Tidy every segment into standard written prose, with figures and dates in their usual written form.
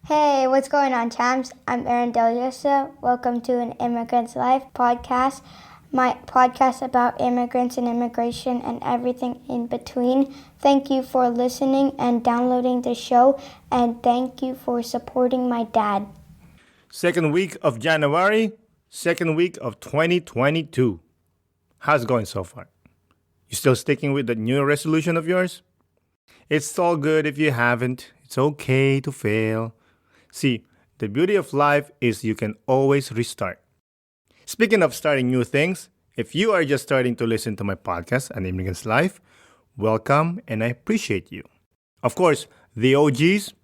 Hey, what's going on, champs? I'm Aaron Deliosa. Welcome to an Immigrant's Life podcast, my podcast about immigrants and immigration and everything in between. Thank you for listening and downloading the show, and thank you for supporting my dad. Second week of January, second week of 2022. How's it going so far? You still sticking with the new resolution of yours? It's all good if you haven't. It's okay to fail. See, the beauty of life is you can always restart. Speaking of starting new things, if you are just starting to listen to my podcast, An Immigrant's Life, welcome and I appreciate you. Of course, the OGs,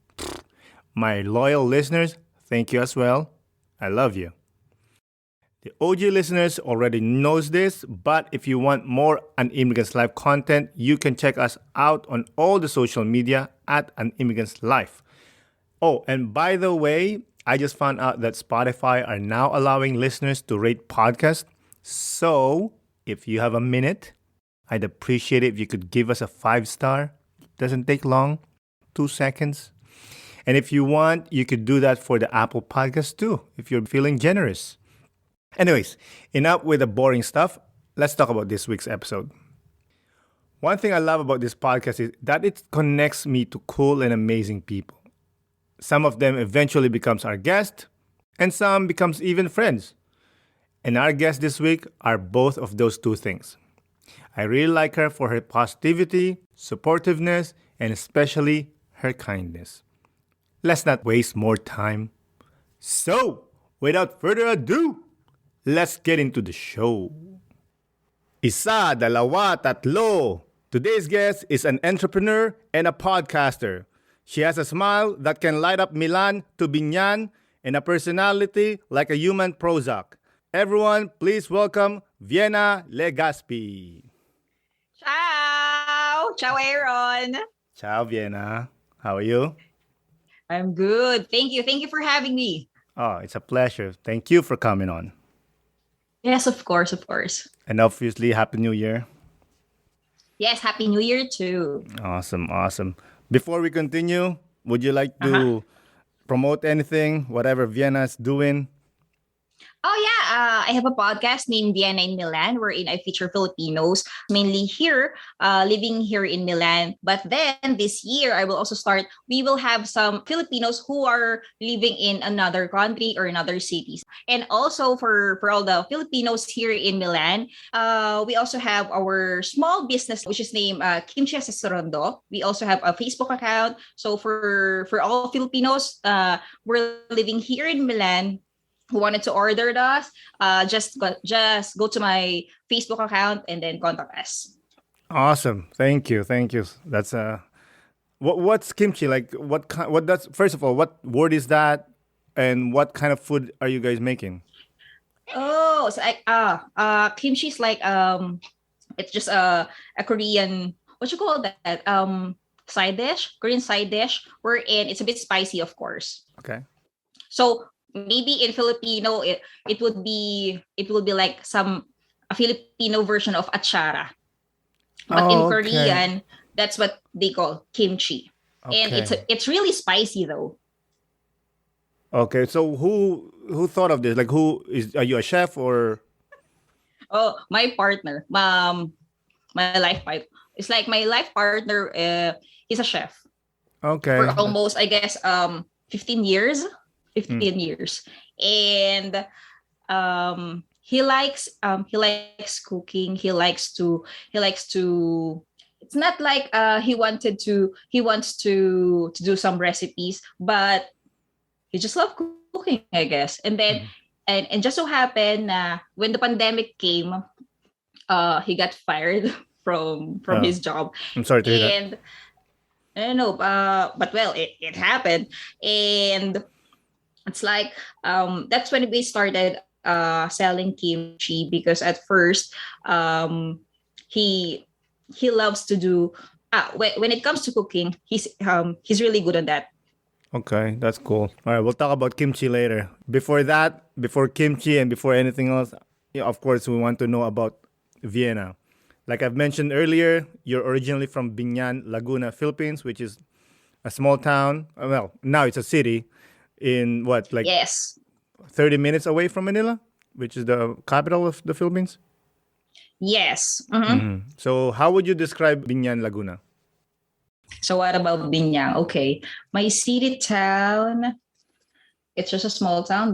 my loyal listeners, thank you as well. I love you. The OG listeners already knows this, but if you want more An Immigrant's Life content, you can check us out on all the social media at An Immigrant's Life. Oh, and by the way, I just found out that Spotify are now allowing listeners to rate podcasts. So, if you have a minute, I'd appreciate it if you could give us a 5-star. Doesn't take long, 2 seconds. And if you want, you could do that for the Apple Podcast too, if you're feeling generous. Anyways, enough with the boring stuff. Let's talk about this week's episode. One thing I love about this podcast is that it connects me to cool and amazing people. Some of them eventually becomes our guest, and some becomes even friends. And our guests this week are both of those two things. I really like her for her positivity, supportiveness, and especially her kindness. Let's not waste more time. So, without further ado, let's get into the show. Isa, dalawa, tatlo. Today's guest is an entrepreneur and a podcaster. She has a smile that can light up Milan to Biñan and a personality like a human Prozac. Everyone, please welcome Vienna Legaspi. Ciao! Ciao, Aaron! Ciao, Vienna. How are you? I'm good. Thank you. Thank you for having me. Oh, it's a pleasure. Thank you for coming on. Yes, of course, of course. And obviously, Happy New Year. Yes, Happy New Year too. Awesome. Before we continue, would you like to promote anything, whatever Vienna's doing? Oh yeah, I have a podcast named Vienna in Milan, wherein I feature Filipinos, mainly here, living here in Milan. But then this year, I will also start. We will have some Filipinos who are living in another country or in other cities, and also for all the Filipinos here in Milan, we also have our small business, which is named Kimchi Asesorando. We also have a Facebook account. So for all Filipinos, we're living here in Milan, who wanted to order us, just go to my Facebook account and then contact us. Awesome. Thank you. That's what's kimchi like? What that's first of all, what word is that, and what kind of food are you guys making? Oh, so kimchi is like it's just a Korean, what you call that, side dish, Korean side dish, wherein it's a bit spicy, of course. Okay. So maybe in Filipino, it will be like a Filipino version of achara. But in Korean, that's what they call kimchi. Okay. And it's really spicy though. Okay. So who thought of this? Like, are you a chef or? Oh, my partner, my life partner. It's like my life partner. He's a chef. Okay. For almost, I guess, 15 years. 15 years, and he likes cooking. He likes to. It's not like he wants to do some recipes, but he just loves cooking, I guess. And then and just so happened when the pandemic came, he got fired from his job. I'm sorry to hear that. And I don't know, but well, it happened, and it's like that's when we started selling kimchi, because at first he loves to do when it comes to cooking, he's really good on that. Okay, that's cool. All right, we'll talk about kimchi later. Before that, before kimchi and before anything else, of course, we want to know about Vienna. Like I've mentioned earlier, you're originally from Biñan, Laguna, Philippines, which is a small town. Well, now it's a city. in what, like Yes. 30 minutes away from Manila, which is the capital of the Philippines. Yes. So how would you describe Biñan, Laguna? So what about Biñan? Okay. My city town, it's just a small town.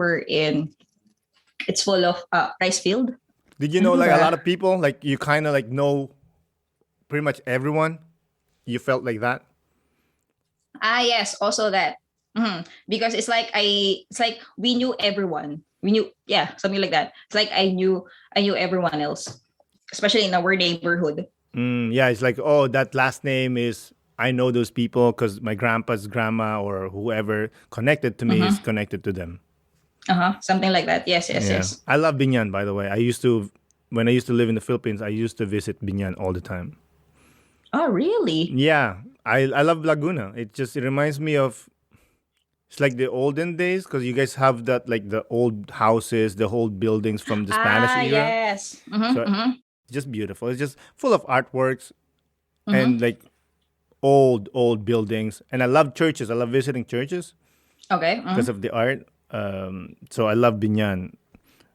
It's full of rice field. Did you know like a Yeah. lot of people? Like you kind of like know pretty much everyone. You felt like that. Yes, also that. Because it's like we knew everyone. We knew, yeah, something like that. It's like I knew everyone else, especially in our neighborhood. Yeah, it's like, oh, that last name is, I know those people because my grandpa's grandma or whoever connected to me is connected to them. Something like that. Yes, yes, Yeah. yes. I love Biñan, by the way. When I used to live in the Philippines, I used to visit Biñan all the time. Oh, really? Yeah, I love Laguna. It reminds me of, it's like the olden days because you guys have that, like the old houses, the old buildings from the Spanish era. Yes. So it's just beautiful. It's just full of artworks Mm-hmm. and like old buildings. And I love churches. I love visiting churches Okay. because of the art. So I love Biñan.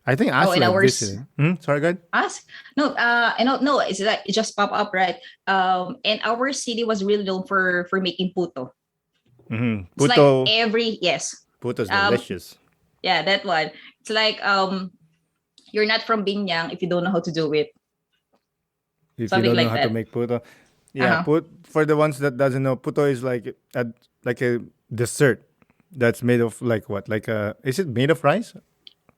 I think Oh, in actually I ours. visited. Sorry, go ahead. Ask no. I know. No, it's like it just pop up, right? And our city was really known for making puto. It's like Puto, every yes. Puto's Um, delicious. yeah, that one. It's like you're not from Binyang if you don't know how to do it. If you Something don't know like how to that. make puto, yeah, Uh-huh. for the ones that doesn't know, puto is like a dessert that's made of like what? Like is it made of rice?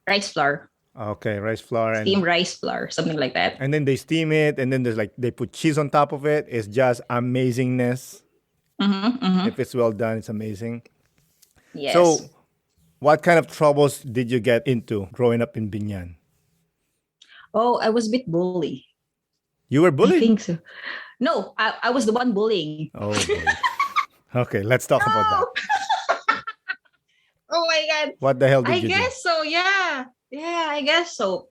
Rice flour, Okay, rice flour steamed rice flour, something like that. and then they steam it and then there's like they put cheese on top of it. It's just amazingness. Mm-hmm. If it's well done, it's amazing. Yes. So, what kind of troubles did you get into growing up in Biñan? Oh, I was a bit bully. You were I bullied? think so. No, I was the one bullying. Oh boy. Okay, let's talk about that. Oh, oh my god. What the hell I did you do? guess so. Yeah. Yeah, I guess so.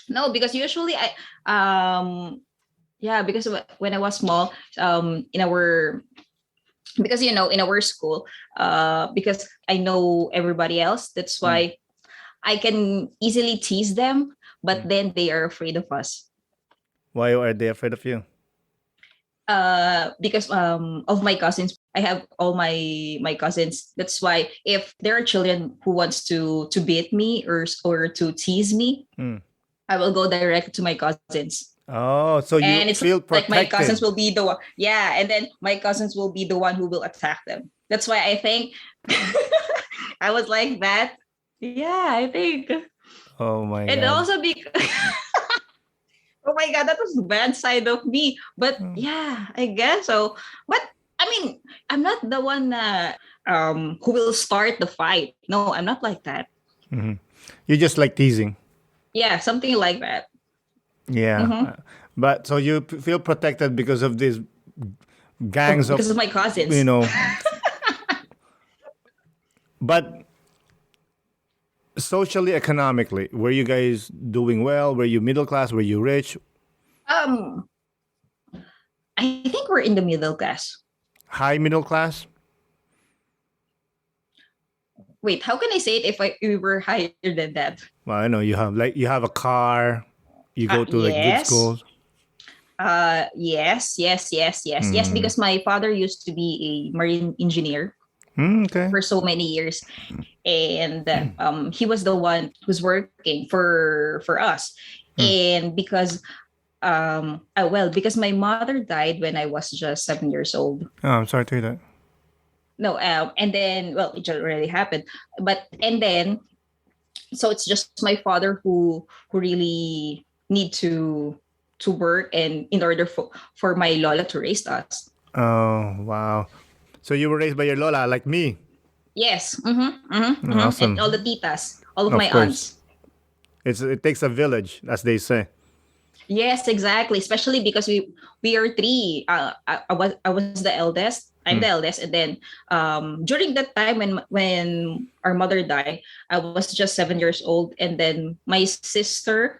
No, because usually I yeah, because when I was small, in our because in our school, because I know everybody else, that's Mm. why I can easily tease them, but Mm. then they are afraid of us. Why are they afraid of you? Because of my cousins. I have all my cousins. That's why if there are children who wants to beat me or to tease me, Mm. I will go direct to my cousins. Oh, so you And it's feel like my cousins protected. will be the one. Yeah, and then my cousins will be the one who will attack them. That's why I think I was like that. Yeah, I think. Oh my And god. also because oh my god, that was the bad side of me. But Mm. yeah, I guess so. But I mean, I'm not the one who will start the fight. No, I'm not like that. Mhm. You just like teasing. Yeah, something like that. Yeah. Hmm. But so you feel protected because of these gangs Because of, of my you cousins. know, but socially, economically, were you guys doing well? Were you middle class? Were you rich? Um, I think we're in the middle class. High middle class? Wait, how can I say it if we were higher than that? Well, I know you have a car, you go to like good Yes. schools. Yes, because my father used to be a marine engineer Okay. for so many years, and he was the one who's working for us. Mm. And because because my mother died when I was just 7 years old. Oh, I'm sorry to hear that. No, and then it just already happened. But and then so it's just my father who really need to work and in order for my Lola to raise us. Oh, wow. So you were raised by your Lola, like me. Yes. And all the Awesome. titas, all of my Of course. aunts. It takes a village, as they say. Yes, exactly. Especially because we are three. I was the eldest. I'm Mm. the eldest, and then during that time when our mother died, I was just 7 years old, and then my sister,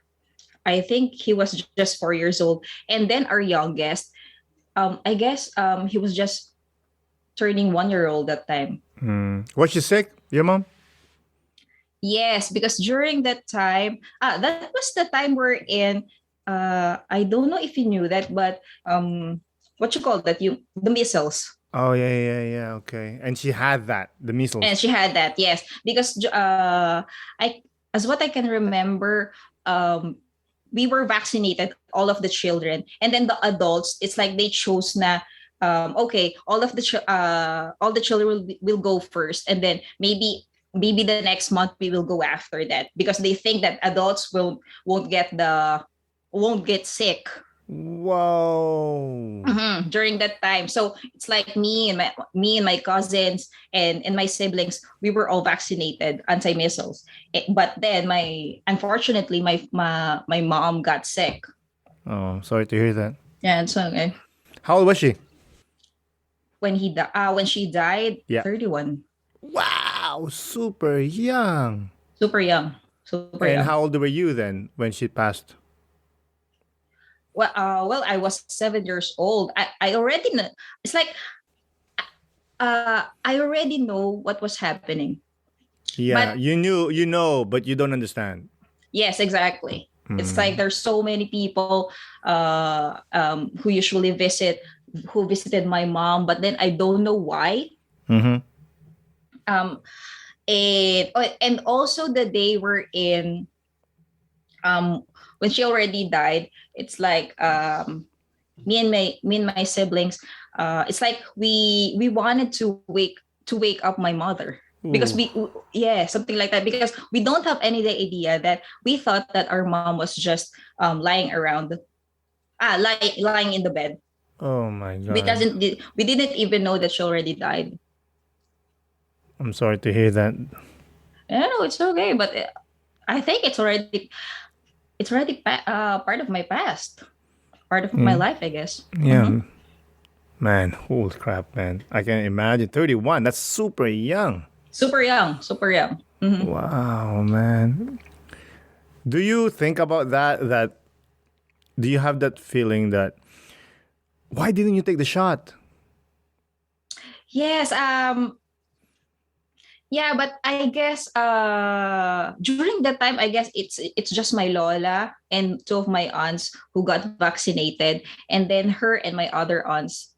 I think he was just 4 years old, and then our youngest, he was just turning 1 year old that time. Was she sick? Your mom? Yes, because during that time, that was the time we're in. I don't know if you knew that, but what you call that? The measles, Oh yeah. Okay. And she had that, the and measles. she had that. Yes, because I, as what I can remember, we were vaccinated, all of the children, and then the adults. It's like they chose na. Okay, all the children will go first, and then maybe the next month we will go after that because they think that adults won't get won't get sick Whoa. during that time. So it's like me and my cousins and my siblings, we were all vaccinated anti measles. But then unfortunately my mom got sick. Oh, sorry to hear that. Yeah, it's okay. How old was she? When she died, Yeah. 31. Wow, super young. Super young. Super And young. how old were you then when she passed? Well, I was 7 years old. I already know. It's like I already know what was happening. Yeah, But you know, but you don't understand. yes, exactly. It's like Mm. there's so many people who usually who visited my mom, but then I don't know why. Mm-hmm. Um, and also the day we're in, when she already died, it's like me and my siblings, it's like we wanted to wake up my mother because Ooh. yeah, something like that, because we don't have any idea that we thought that our mom was just lying around, lying in the bed. Oh my God. We didn't even know that she already died. I'm sorry to hear that. Yeah, no, it's okay, but I think it's already part of my past, part of my Mm. life, I guess. Yeah, man. Holy crap, man. I can imagine. 31. That's super young. Super young, super young. Wow, man. Do you think about that? Do you have that feeling that why didn't you take the shot? Yes, yeah, but I guess during that time, I guess it's just my Lola and two of my aunts who got vaccinated, and then her and my other aunts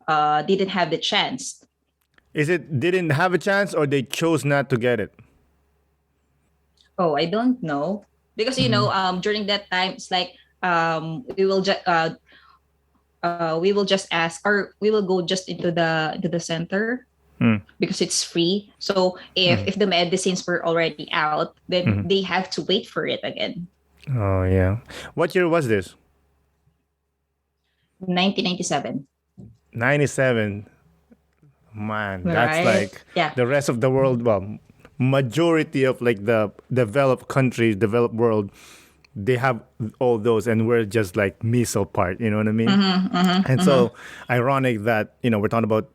didn't have the chance. Is it didn't have a chance or they chose not to get it? Oh, I don't know, because during that time it's like we will just ask, or we will go just into the center Hmm. because it's free. So if the medicines were already out, then they have to wait for it again. Oh yeah. What year was this? 1997. 97. Man, that's Right? like Yeah. the rest of the world. Well, majority of like the developed countries, developed world, they have all those, and we're just like missile part. You know what I mean? And so ironic that we're talking about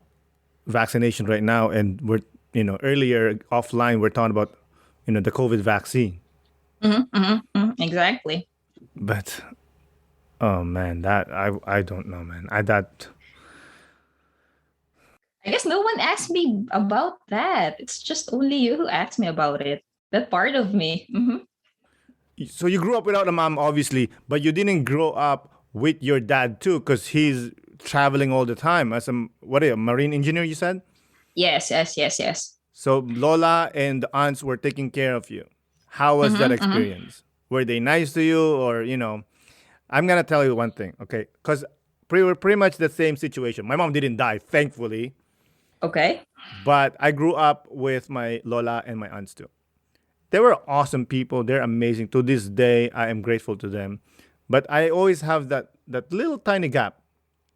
vaccination right now, and we're earlier offline we're talking about the COVID vaccine. Exactly. But oh man, that I don't know, man. I that I guess no one asked me about that. It's just only you who asked me about it. That part of me. so you grew up without a mom, obviously, but you didn't grow up with your dad too, because he's traveling all the time as what are you, a marine engineer? You said. Yes, yes, yes, yes. So Lola and the aunts were taking care of you. How was that experience? Were they nice to you, or I'm gonna tell you one thing, okay? Because we're pretty much the same situation. My mom didn't die, thankfully, Okay. but I grew up with my Lola and my aunts too. They were awesome people. They're amazing. To this day, I am grateful to them. But I always have that little tiny gap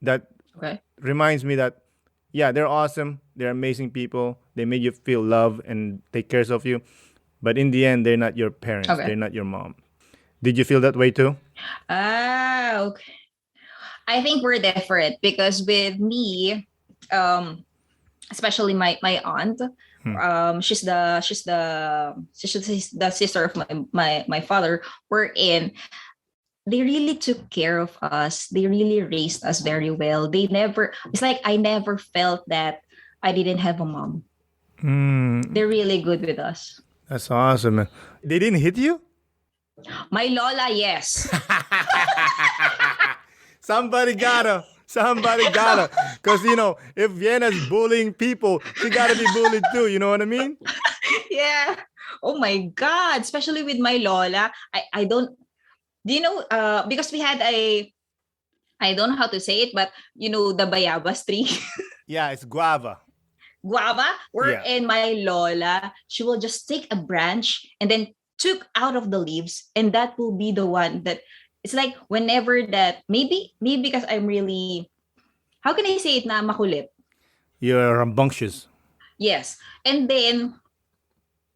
that Okay. reminds me that yeah, they're awesome. They're amazing people. They made you feel love and take care of you. But in the end, they're not your parents. Okay. They're not your mom. Did you feel that way too? Okay. I think we're different because with me, especially my aunt, she's the sister of my father. We're in. They really took care of us. They really raised us very well. They never. It's like I never felt that I didn't have a mom. They're really good with us. That's awesome, man. They didn't hit you? My Lola, yes. Somebody gotta. Somebody gotta. Because, if Vienna's bullying people, she gotta be bullied too. You know what I mean? Yeah. Oh my God. Especially with my Lola. I don't, do you know, because we had I don't know how to say it, but the bayabas tree. Yeah, it's guava. Guava, Yeah. wherein my Lola, she will just take a branch and then took out of the leaves, and that will be the one that it's like whenever that maybe because I'm really, how can I say it na makulit? You're rambunctious. Yes. And then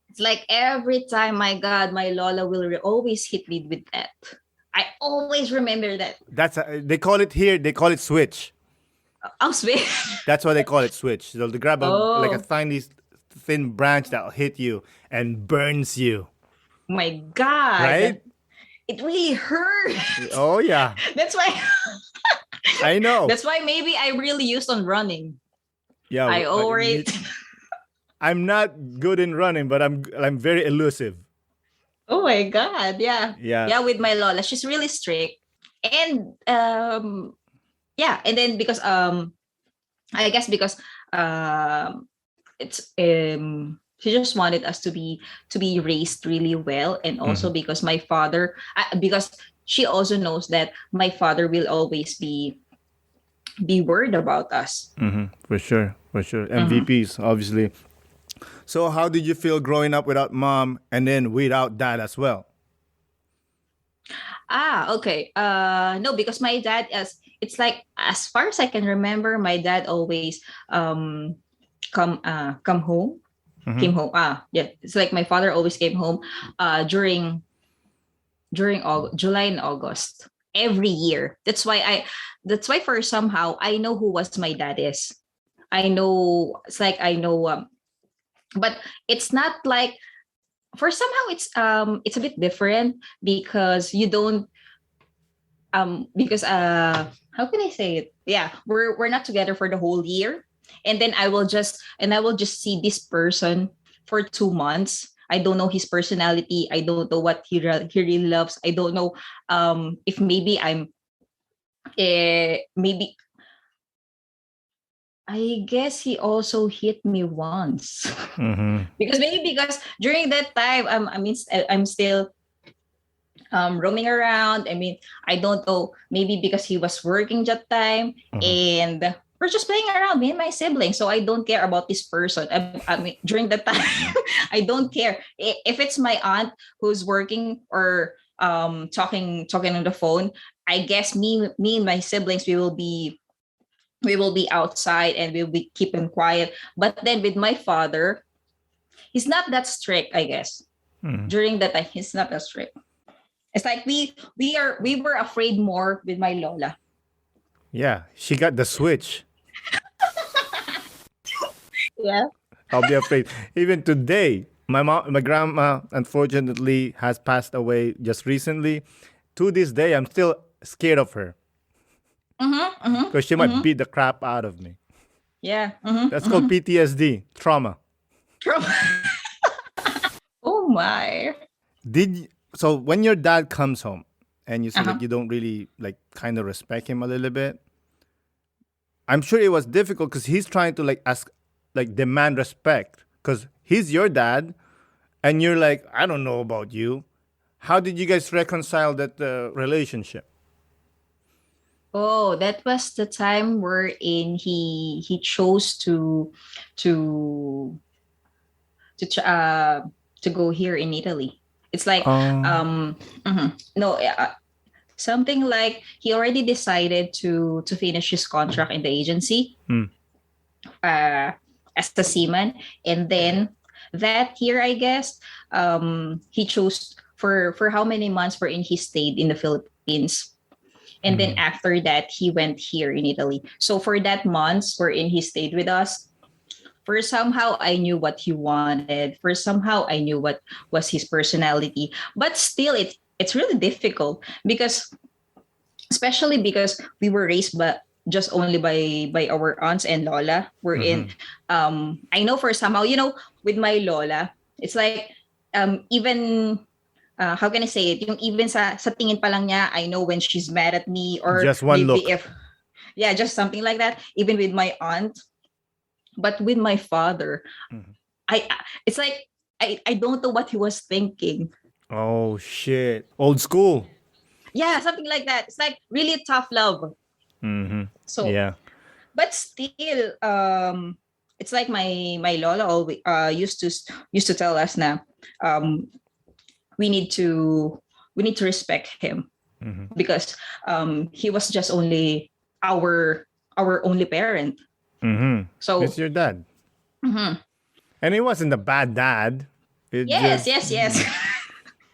it's like every time, my God, my Lola will always hit me with that. I always remember that. They call it here, they call it switch. I'll swear. That's what they call it, switch. So they grab like a Oh tiny, thin branch that'll hit you and burns you. my God. Right? It really hurt. Oh, yeah. That's why I know. that's why maybe I really used on running. Yeah. I already I'm not good in running, but I'm very elusive. Oh my God. Yeah. Yeah. Yeah, with my Lola. She's really strict. And yeah, and then because I guess because it's she just wanted us to be raised really well, and also because my father because she also knows that my father will always be worried about us. For sure. MVPs, obviously. So how did you feel growing up without mom and then without dad as well? Okay. No, because my dad it's like, as far as I can remember, my dad always come home. Came home. Yeah. It's like my father always came home during July and August every year. That's why for somehow I know who was my dad is. I know, it's like I know but it's not like, for somehow it's a bit different because you don't because how can I say it? Yeah, we're not together for the whole year, and then I will just see this person for 2 months. I don't know his personality. I don't know what he really loves. I don't know if maybe maybe I guess he also hit me once. because during that time I'm still roaming around. I mean, I don't know, maybe because he was working that time, and we're just playing around, me and my siblings. So I don't care about this person. I mean, during that time, I don't care if it's my aunt who's working or talking on the phone. I guess me and my siblings, we will be outside and we'll be keeping quiet. But then with my father, he's not that strict, I guess. During that time, he's not that strict. It's like we were afraid more with my Lola. Yeah, she got the switch. Yeah. I'll be afraid. Even today, my grandma, unfortunately, has passed away just recently. To this day, I'm still scared of her because she might beat the crap out of me. Yeah. That's called PTSD, trauma. Oh my. So when your dad comes home and you say that you don't really like kind of respect him a little bit, I'm sure it was difficult because he's trying to like ask, like demand respect because he's your dad, and you're like, I don't know about you. How did you guys reconcile that relationship? Oh, that was the time wherein he chose to to ch- uh to go here in Italy. It's like Oh. no, something like he already decided to finish his contract in the agency as a seaman, and then that year, I guess, he chose for how many months wherein he stayed in the Philippines. And then after that, he went here in Italy. So for that months wherein he stayed with us, for somehow I knew what he wanted. For somehow I knew what was his personality. But still, it's really difficult because, especially because we were raised just only by our aunts and Lola. We're in. I know for somehow, with my Lola, it's like even how can I say it? Yung even sa tingin pa lang niya, I know when she's mad at me, or Just one maybe look. just something like that. Even with my aunt, but with my father, I it's like I don't know what he was thinking. Oh shit! Old school. Yeah, something like that. It's like really tough love. So, Yeah. but still, it's like my Lola always used to tell us na we need to respect him because he was just only our only parent. So It's your dad. And he wasn't a bad dad. It yes, just yes.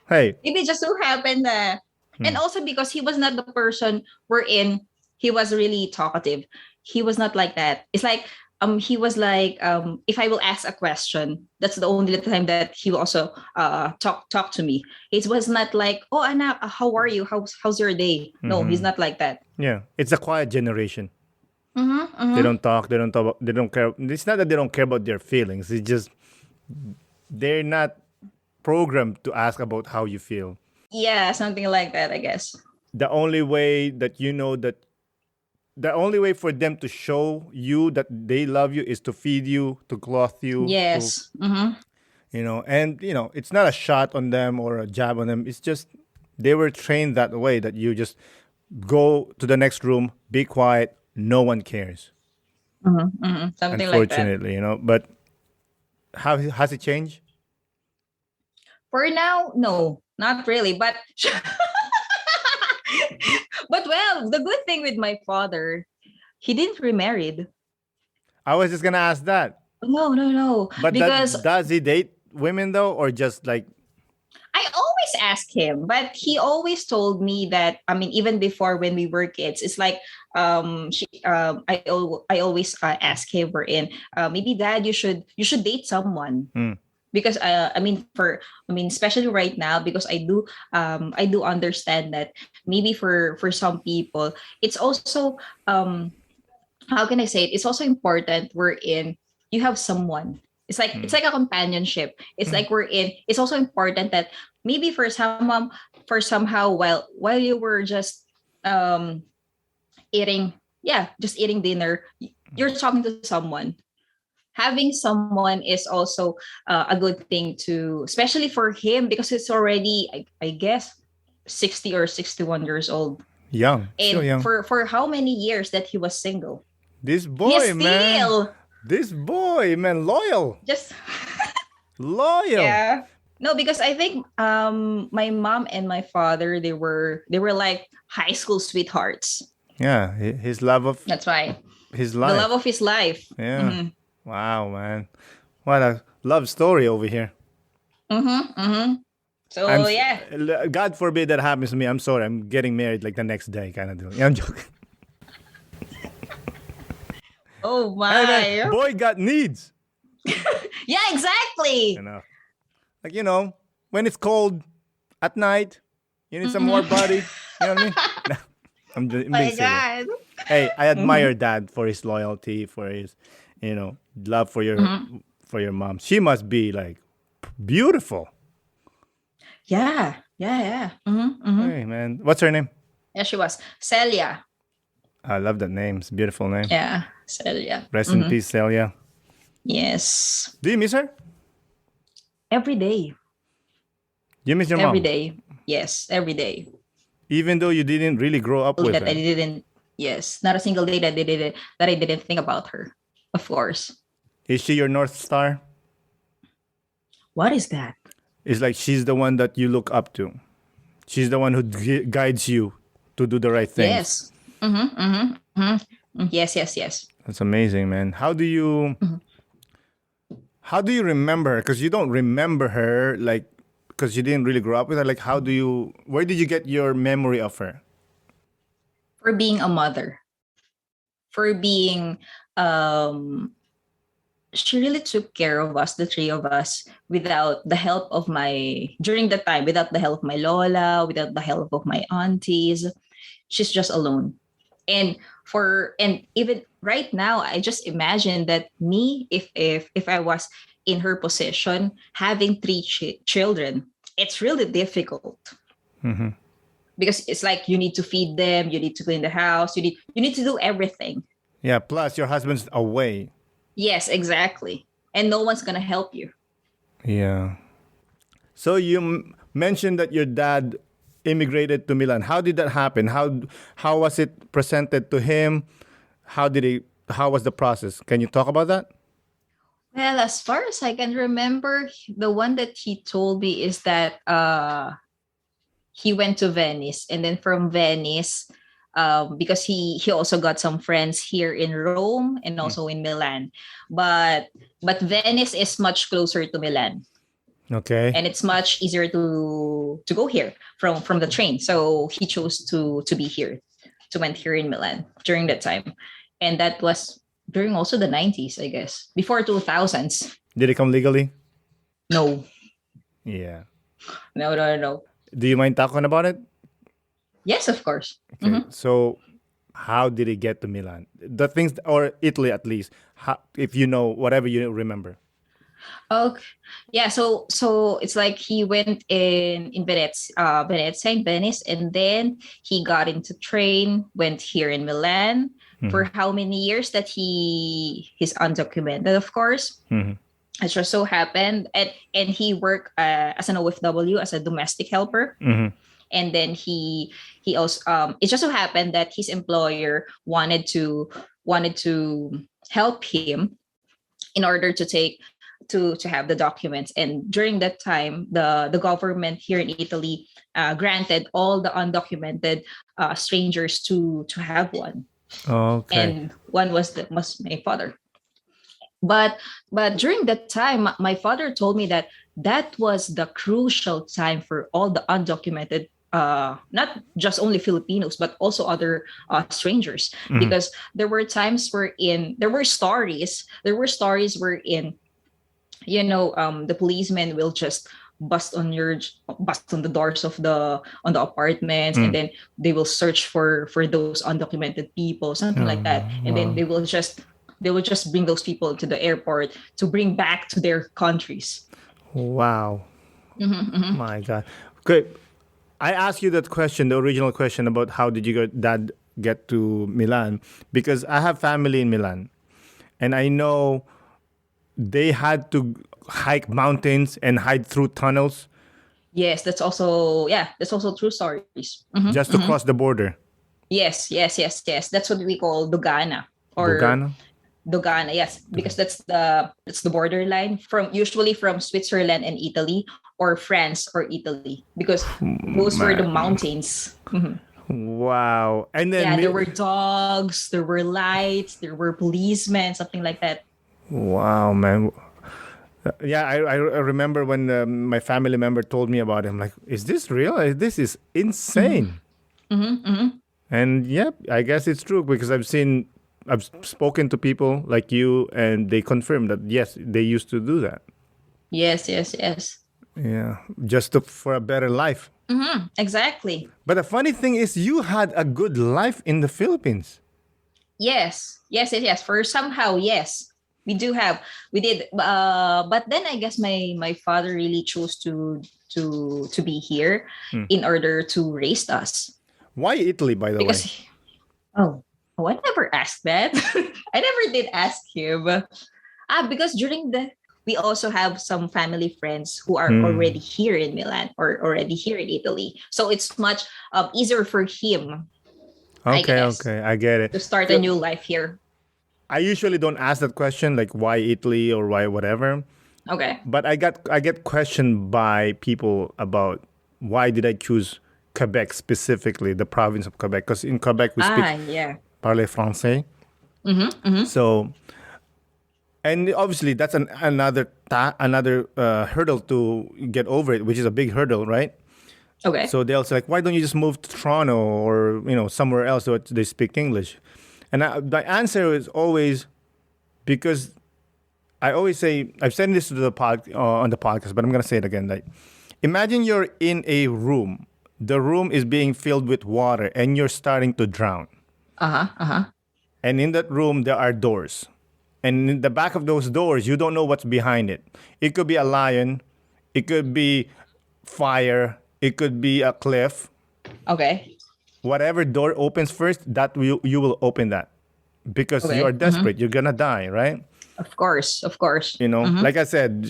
hey. It just so happened that, and also because he was not the person we're in. He was really talkative. He was not like that. It's like he was like if I will ask a question, that's the only time that he will also talk to me. It was not like, oh Anna, how are you? How's your day? No, he's not like that. Yeah, it's a quiet generation. Mm-hmm. They don't talk. They don't talk. They don't care. It's not that they don't care about their feelings. It's just they're not programmed to ask about how you feel. Yeah, something like that, I guess. The only way that the only way for them to show you that they love you is to feed you, to clothe you, Yes. and it's not a shot on them or a jab on them. It's just they were trained that way that you just go to the next room, be quiet, no one cares. Something like that. Unfortunately, but how has it changed? For now, no, not really. But but well, the good thing with my father, he didn't remarried. I was just gonna ask that. No. But Because does he date women though, or just like? I always ask him, but he always told me that, I mean, even before when we were kids, it's like I always ask him, we're in maybe dad, you should date someone. Because especially right now, because I do understand that maybe for some people it's also how can I say it, it's also important we're in, you have someone. It's like a companionship. It's like we're in, it's also important that maybe for somehow while you were just eating, just eating dinner, you're talking to someone. Having someone is also a good thing to, especially for him, because it's already I guess 60 or 61 years old, Young, still and young. for how many years that he was single. This He's boy, man. still This boy, man, loyal. just Loyal. yeah. No, because I think my mom and my father, they were like high school sweethearts. Yeah, his love of That's why his the life. love of his life. Yeah. Wow, man. What a love story over here. So I'm yeah. God forbid that happens to me. I'm sorry. I'm getting married like the next day, kind of deal. Yeah, I'm joking. Oh Hey, man, my. boy got needs. Yeah, exactly. Like when it's cold at night, you need some more body. You know what I mean? I'm being My silly. God. Hey, I admire Dad for his loyalty, for his, love for your mom. She must be like beautiful. Yeah. Hey, man, what's her name? Yeah, she was Celia. I love that name. It's a beautiful name. Yeah, Celia. Rest in peace, Celia. Yes. Do you miss her? Every day. You miss your Every mom? day. Yes, every day. Even though you didn't really grow up with That her. I didn't. Yes, not a single day that I didn't think about her. Of course. Is she your North Star? What is that? It's like she's the one that you look up to. She's the one who guides you to do the right things. Yes. Yes. That's amazing, man. How do you remember her? Because you don't remember her, like, because you didn't really grow up with her. Like, where did you get your memory of her? For being a mother. For being she really took care of us, the three of us, without the help of during the time, without the help of my Lola, without the help of my aunties. She's just alone. And and even right now, I just imagine that me, if I was in her position, having three children, it's really difficult Mm-hmm. because it's like you need to feed them, you need to clean the house, you need to do everything. Yeah. Plus, your husband's away. Yes, exactly. And no one's gonna help you. Yeah. So you mentioned that your dad immigrated to Milan. How did that happen? How was it presented to him? How did he? How was the process? Can you talk about that? Well, as far as I can remember, the one that he told me is that he went to Venice, and then from Venice, because he also got some friends here in Rome and also in Milan, but Venice is much closer to Milan, Okay. and it's much easier to go here from the train. So he chose to be here, to went here in Milan during that time, and that was during also the 90s, I guess, before 2000s. Did he come legally? No, Yeah. no, no, no. Do you mind talking about it? Yes, of course. Okay. So, how did he get to Milan? The things, or Italy at least, if you know, whatever you remember. Okay. Yeah, so it's like he went in Venezia in Venice, and then he got into train, went here in Milan for how many years that he's undocumented, of course. Mhm. It just so happened, and he worked as an OFW, as a domestic helper. Mhm. And then he also it just so happened that his employer wanted to help him in order to take to have the documents. And during that time, the government here in Italy granted all the undocumented strangers to have one. Okay. And one was my father. But during that time, my father told me that that was the crucial time for all the undocumented, not just only Filipinos but also other strangers, because there were times wherein there were stories wherein, the policemen will just bust on the doors of the apartments, and then they will search for those undocumented people, something like that. And then they will just bring those people to the airport to bring back to their countries. Wow. Mm-hmm. My God. Okay. I asked you that question, the original question about how did your dad get to Milan, because I have family in Milan, and I know they had to hike mountains and hide through tunnels Yes, that's also true stories. just to cross the border. Yes, yes, yes, yes. That's what we call Dogana, or Dogana? Dogana. Yes, because that's the borderline from usually from Switzerland and Italy, or France or Italy, because those were the Man. mountains. Mhm. Wow. And then Yeah, there were dogs, there were lights, there were policemen, something like that. wow, man. Yeah, I remember when my family member told me about it. I'm like, is this real? This is insane. And yep, I guess it's true because I've spoken to people like you, and they confirm that yes, they used to do that. Yes, yes, yes. Yeah, for a better life. Exactly. But the funny thing is, you had a good life in the Philippines. Yes, yes, yes, yes. For somehow, yes, we did. But then I guess my father really chose to be here in order to raise us. Why Italy, by the way? Because oh, I never asked that. I never did ask him. Because we also have some family friends who are already here in Milan or already here in Italy, so it's much easier for him, I Okay, guess, okay, I get to it. start a So new life here. I usually don't ask that question, like why Italy or why whatever. Okay. But I get questioned by people about why did I choose Quebec specifically, the province of Quebec, because in Quebec we speak Yeah. parler français. So, and obviously that's another hurdle to get over it, which is a big hurdle, right? Okay. So they'll say like, why don't you just move to Toronto or somewhere else where they speak English? And the answer is always because I always say, I've said this to on the podcast, but I'm gonna say it again. Like, imagine you're in a room. The room is being filled with water, and you're starting to drown. Uh-huh. Uh-huh. And in that room, there are doors. And in the back of those doors, you don't know what's behind it. It could be a lion. It could be fire. It could be a cliff. Okay. Whatever door opens first, you will open that. Because Okay. you are desperate. You're going to die, right? Of course. Of course. Like I said,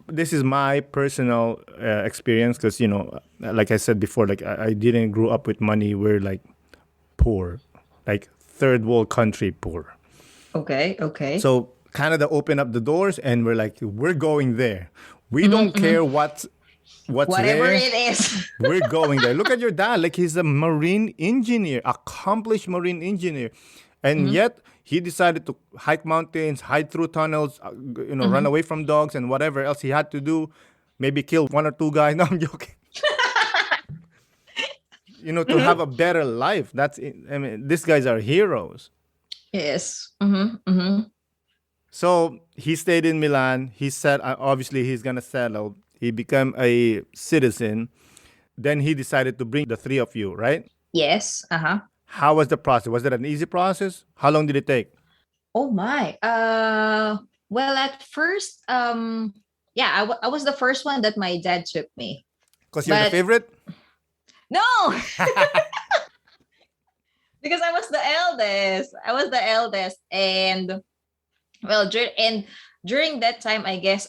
this is my personal experience because, like I said before, like I didn't grow up with money. We're like poor, like third world country poor. Okay. Okay. So Canada opened up the doors and we're like, we're going there. We don't care what's Whatever there. it is. We're going there. Look at your dad. Like he's a marine engineer, accomplished marine engineer. And yet he decided to hike mountains, hide through tunnels, run away from dogs and whatever else he had to do. Maybe kill one or two guys. No, I'm joking. To have a better life. These guys are heroes. Yes. So he stayed in Milan. He said, obviously, he's going to settle. He became a citizen. Then he decided to bring the three of you, right? Yes. How was the process? Was it an easy process? How long did it take? Oh my. Well, at first, I was the first one that my dad took me. Because you're the favorite? No. Because I was the eldest. And well, during that time, I guess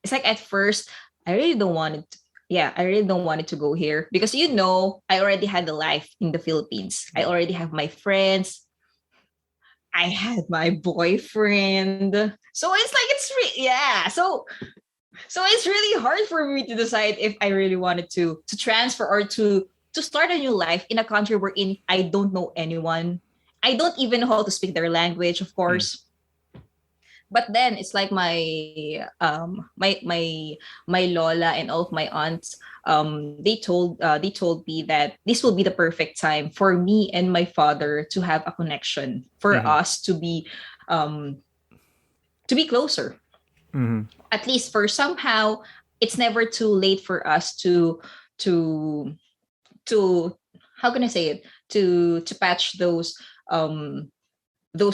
it's like at first I really don't want it. I really don't want it to go here because I already had a life in the Philippines. I already have my friends. I had my boyfriend. So it's like So it's really hard for me to decide if I really wanted to transfer or to start a new life in a country wherein I don't know anyone. I don't even know how to speak their language, of course. But then it's like my Lola and all of my aunts, they told me that this will be the perfect time for me and my father to have a connection, for us to be closer. At least for somehow, it's never too late for us to how can I say it, to patch those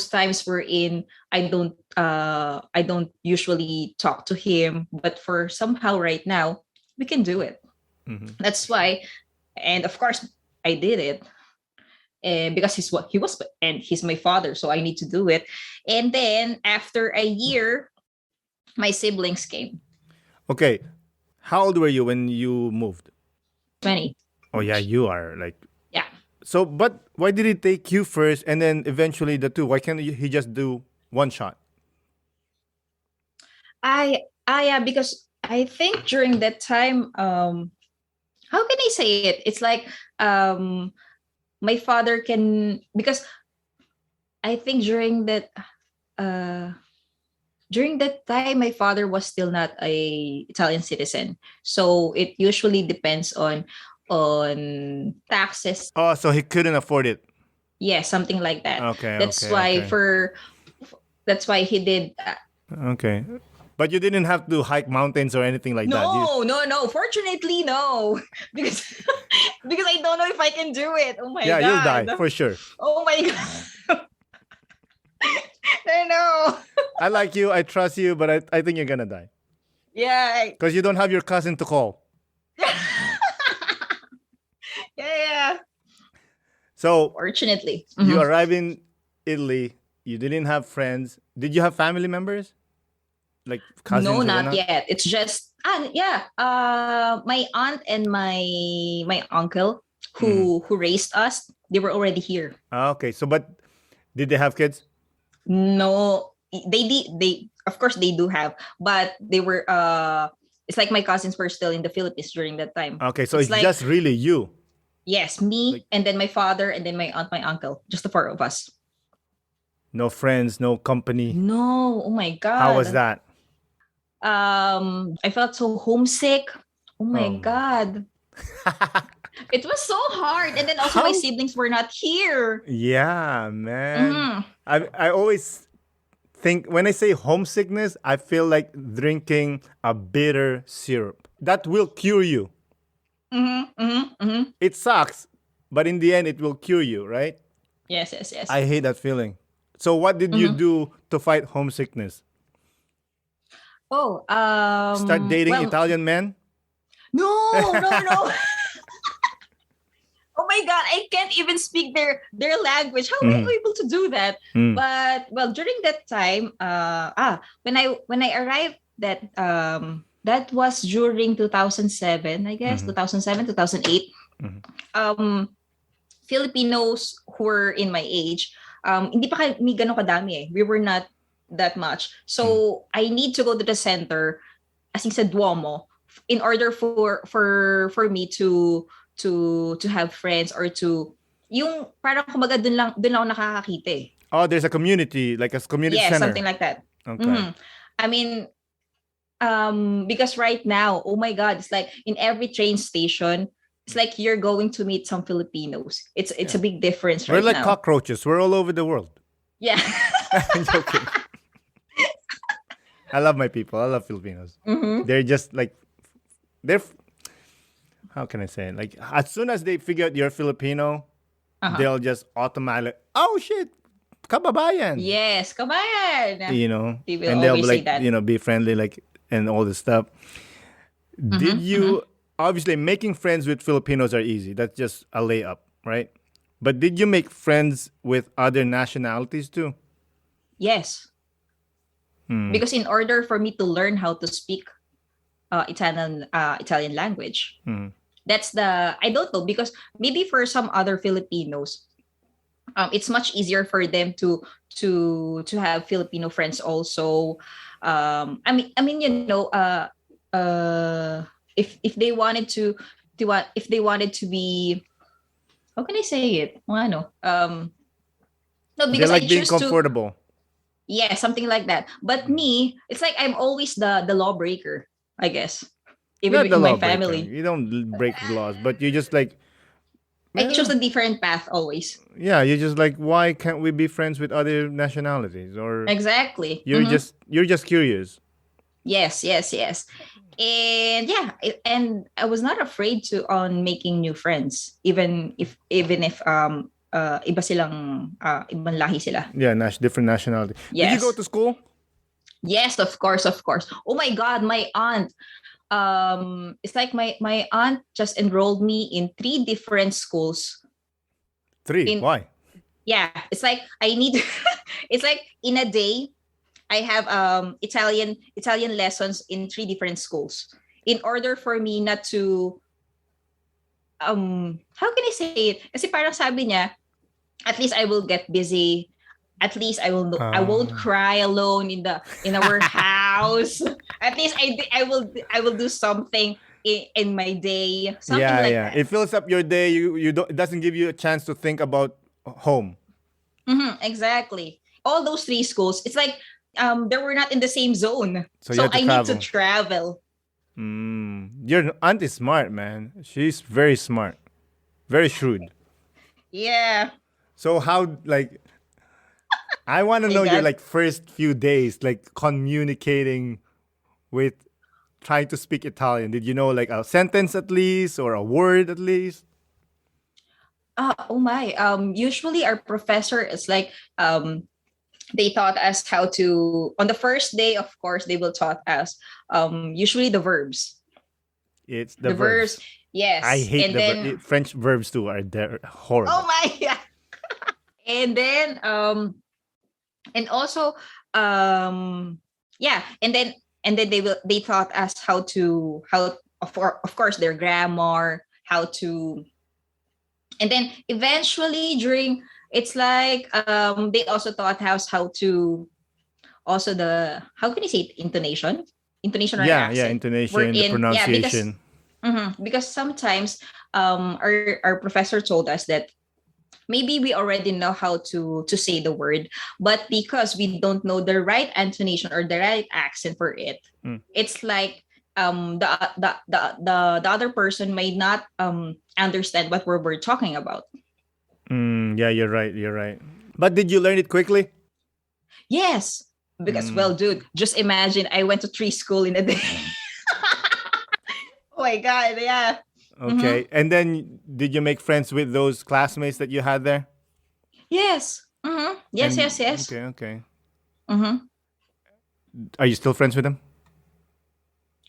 times wherein I don't usually talk to him, but for somehow right now we can do it. That's why, and of course I did it, and because he's my father, so I need to do it. And then after a year, my siblings came. Okay, how old were you when you moved? 20. Oh yeah, you are like. Yeah. So, but why did it take you first and then eventually the two? Why can't he just do one shot? Yeah, because I think during that time, how can I say it? It's like my father can, because I think during that time my father was still not a Italian citizen, so it usually depends on taxes. Oh, so he couldn't afford it. Yeah, something like that. Okay. That's okay. that's why he did. Okay. But you didn't have to hike mountains or anything like that. No. Fortunately, no, because I don't know if I can do it. Oh my god. Yeah, you'll die for sure. Oh my god. I know. I like you. I trust you, but I think you're gonna die. Yeah. Because you don't have your cousin to call. Yeah. So fortunately, you arrive in Italy. You didn't have friends. Did you have family members? Like cousins? No, not yet. It's just my aunt and my uncle who raised us, they were already here. Okay. So but did they have kids? No, they of course they do have, but they were it's like my cousins were still in the Philippines during that time. Okay, so it's like, just really you. Yes, me, and then my father, and then my aunt, my uncle, just the four of us. No friends, no company. No, oh my god. How was that? I felt so homesick. Oh my god. It was so hard, and then also my siblings were not here. Yeah, man. I always think when I say homesickness, I feel like drinking a bitter syrup that will cure you. It sucks, but in the end, it will cure you, right? Yes, yes, yes. I hate that feeling. So what did you Mm-hmm. do to fight homesickness? Oh, Start dating well, Italian men? no, no, no. Oh my god, I can't even speak their language. How am I Mhm. able to do that? Mm. But well, during that time, when I arrived, that was during 2007, I guess, Mhm. 2007, 2008. Mhm. Um Filipinos who were in my age, hindi pa kami ganun kadami eh. We were not that much. Mm. So I need to go to the center, as in sa Duomo, in order for me to have friends or to yung parang kumbaga dun lang ako nakakakita eh. Oh, there's a community, like a community Yeah, something center. like that. Okay. Mhm. I mean, because right now, oh my god, it's like in every train station, it's like you're going to meet some Filipinos. It's Yeah. a big difference We're right like now. cockroaches. We're all over the world. Yeah. I'm joking. I love my people. I love Filipinos. Mm-hmm. They're just like they're how can I say it? Like as soon as they figure out you're Filipino, Uh-huh. they'll just automatically, oh shit, kababayan. Yes, kabayan. You know, They will and they'll be always say like, that. be friendly, like, and all this stuff. Did Mm-hmm. Mm-hmm. you obviously making friends with Filipinos are easy? That's just a layup, right? But did you make friends with other nationalities too? Yes. Hmm. Because in order for me to learn how to speak Italian language, Hmm. that's the I don't know, because maybe for some other Filipinos, it's much easier for them to have Filipino friends also. I mean, if they wanted if they wanted to be, how can I say it? Well, ano, no, They because I like being choose to, comfortable. yeah, something like that. But Hmm. me, it's like I'm always the lawbreaker, I guess, even Not the in my lawbreaker. family. You don't break the laws, but you just like, I chose well, a different path always. yeah, you just like, why can't we be friends with other nationalities? Or Exactly. you're Mm-hmm. just curious. Yes, yes, yes. And yeah, and I was not afraid to on making new friends, even if iba silang ibang lahi sila. Yeah, different nationality. Did you go Yes. to school? Yes, of course, of course. Oh my god, my aunt, it's like my aunt just enrolled me in three different schools. 3. In Why? Yeah, it's like I need it's like in a day I have Italian lessons in three different schools in order for me not to, how can I say it? Kasi parang sabi niya, at least I will get busy. At least I won't Ah. cry alone in our house. At least I will do something in my day, something Yeah, like yeah. that. It fills up your day. You don't. It doesn't give you a chance to think about home. Mm-hmm, exactly. All those three schools, it's like they were not in the same zone, So you so have to I need to travel. travel. Your aunt is smart, man. She's very smart, very shrewd. Yeah. So how like I want to My know your God. like first few days like communicating with trying to speak Italian. Did you know like a sentence at least or a word at least? Oh my. Usually our professor is like, they taught us how to, on the first day, of course, they will taught us usually the verbs. It's the The verbs, verbs. I yes. hate And the then, French verbs too. Are oh horrible. my yeah. And then and also yeah, and then they taught us how of course their grammar, how to, and then eventually during, it's like they also taught us how to, also the, how can you say it, intonation or Yeah, yeah. accent, we're Intonation, the in, yeah, because pronunciation. because sometimes our professor told us that maybe we already know how to say the word, but because we don't know the right intonation or the right accent for it, Mm. it's like the other person may not understand what we're talking about. Yeah, you're right. You're right. But did you learn it quickly? Yes, because, Mm, well, dude, just imagine I went to three school in a day. Oh my god, yeah. Mm-hmm. okay. And then did you make friends with those classmates that you had there? Yes. Yes, And yes, yes. okay. Mm-hmm. Are you still friends with them?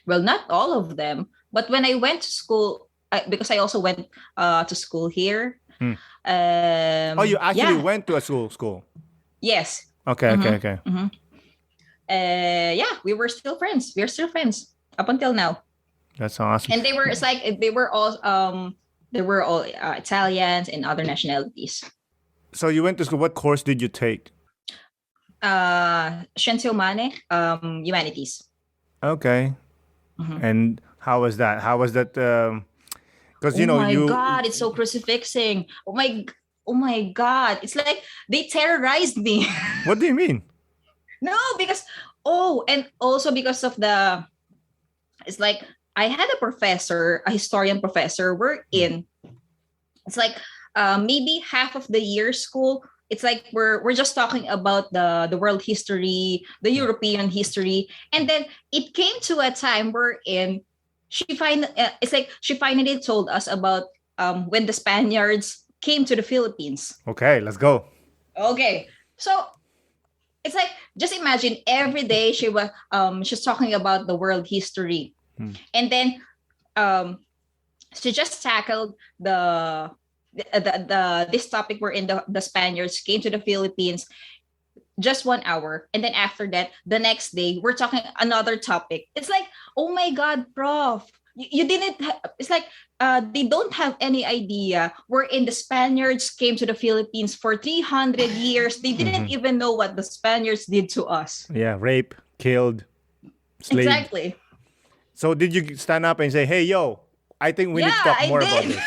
Well, not all of them, but when I went to school, because I also went to school here. Hmm. Oh, you actually Yeah. went to a school. Yes. Okay, okay, Mm-hmm. okay. Mm-hmm. Yeah, we were still friends. We're still friends up until now. That's awesome. And they were, it's like they were all Italians and other nationalities. So you went to school. What course did you take? Scienze Umane, humanities. Okay. Mm-hmm. And how was that? How was that? Because Oh my you. God, it's so crucifixing. Oh my God, it's like they terrorized me. What do you mean? No, because and also because of it's like I had a professor, a historian professor. We're in. It's like maybe half of the year school. It's like we're just talking about the world history, the European history, and then it came to a time we're in. It's like she finally told us about when the Spaniards came to the Philippines. Okay, let's go. Okay, so it's like just imagine every day she's talking about the world history, and then she just tackled this topic wherein the Spaniards came to the Philippines just 1 hour, and then after that the next day we're talking another topic. It's like, oh my God, prof, you didn't it's like they don't have any idea wherein the Spaniards came to the Philippines for 300 years. They didn't even know what the Spaniards did to us. Yeah, rape, killed, slaved. Exactly. So did you stand up and say, "Hey, yo, I think we need to talk more about this"?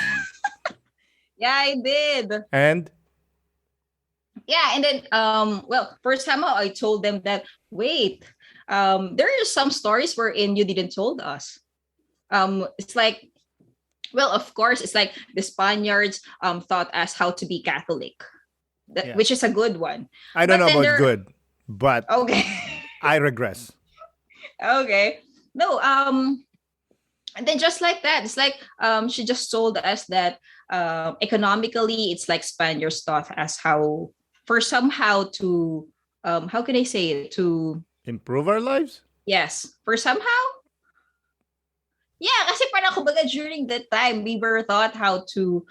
Yeah, I did. And Yeah, and then well, first time I told them that, wait, there are some stories wherein you didn't told us. It's like, well, of course, it's like the Spaniards taught us how to be Catholic, which is a good one. I don't know about good, but okay. I regress. Okay. No, and then just like that, it's like she just told us that economically, it's like Spaniards taught us how to how can I say it, to improve our lives? Yes, for somehow. Yeah, kasi parang kumbaga during that time we were taught how to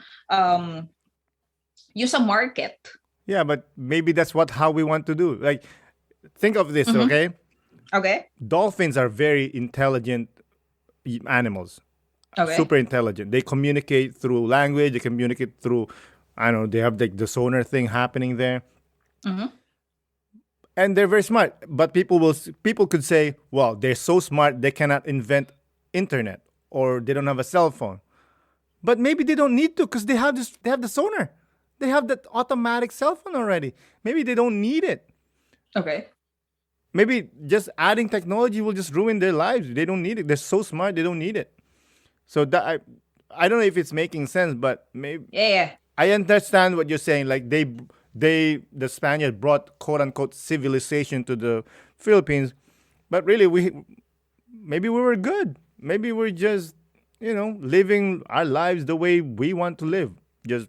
use a market. Yeah, but maybe that's how we want to do. Like, think of this, okay? Okay. Dolphins are very intelligent animals. Okay. Super intelligent. They communicate through language. They communicate through, I don't know, they have the sonar thing happening there. And they're very smart. But people could say, well, they're so smart they cannot invent internet, or they don't have a cell phone. But maybe they don't need to, because they have the sonar. They have that automatic cell phone already. Maybe they don't need it. Okay. Maybe just adding technology will just ruin their lives. They don't need it. They're so smart, they don't need it. So that I don't know if it's making sense, but maybe I understand what you're saying. Like the Spaniard brought quote unquote civilization to the Philippines, but really maybe we were good. Maybe we're just living our lives the way we want to live. Just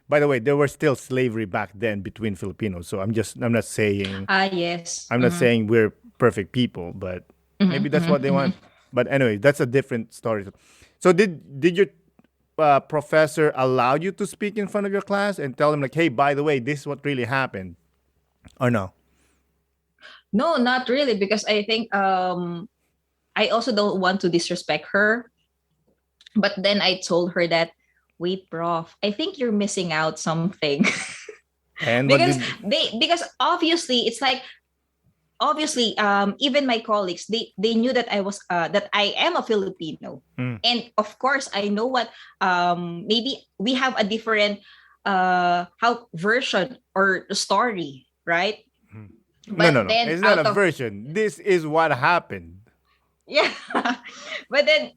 By the way, there were still slavery back then between Filipinos. So I'm not saying yes. I'm not saying we're perfect people, but maybe that's what they want. But anyway, that's a different story. So did your professor allow you to speak in front of your class and tell them like, hey, by the way, this is what really happened, or no? No, not really, because I think I also don't want to disrespect her. But then I told her that, wait, prof, I think you're missing out something. And because obviously it's like, even my colleagues, they knew that I am a Filipino. And of course I know what maybe we have a different how version or story, right? But no, it's not a version. This is what happened. Yeah. But then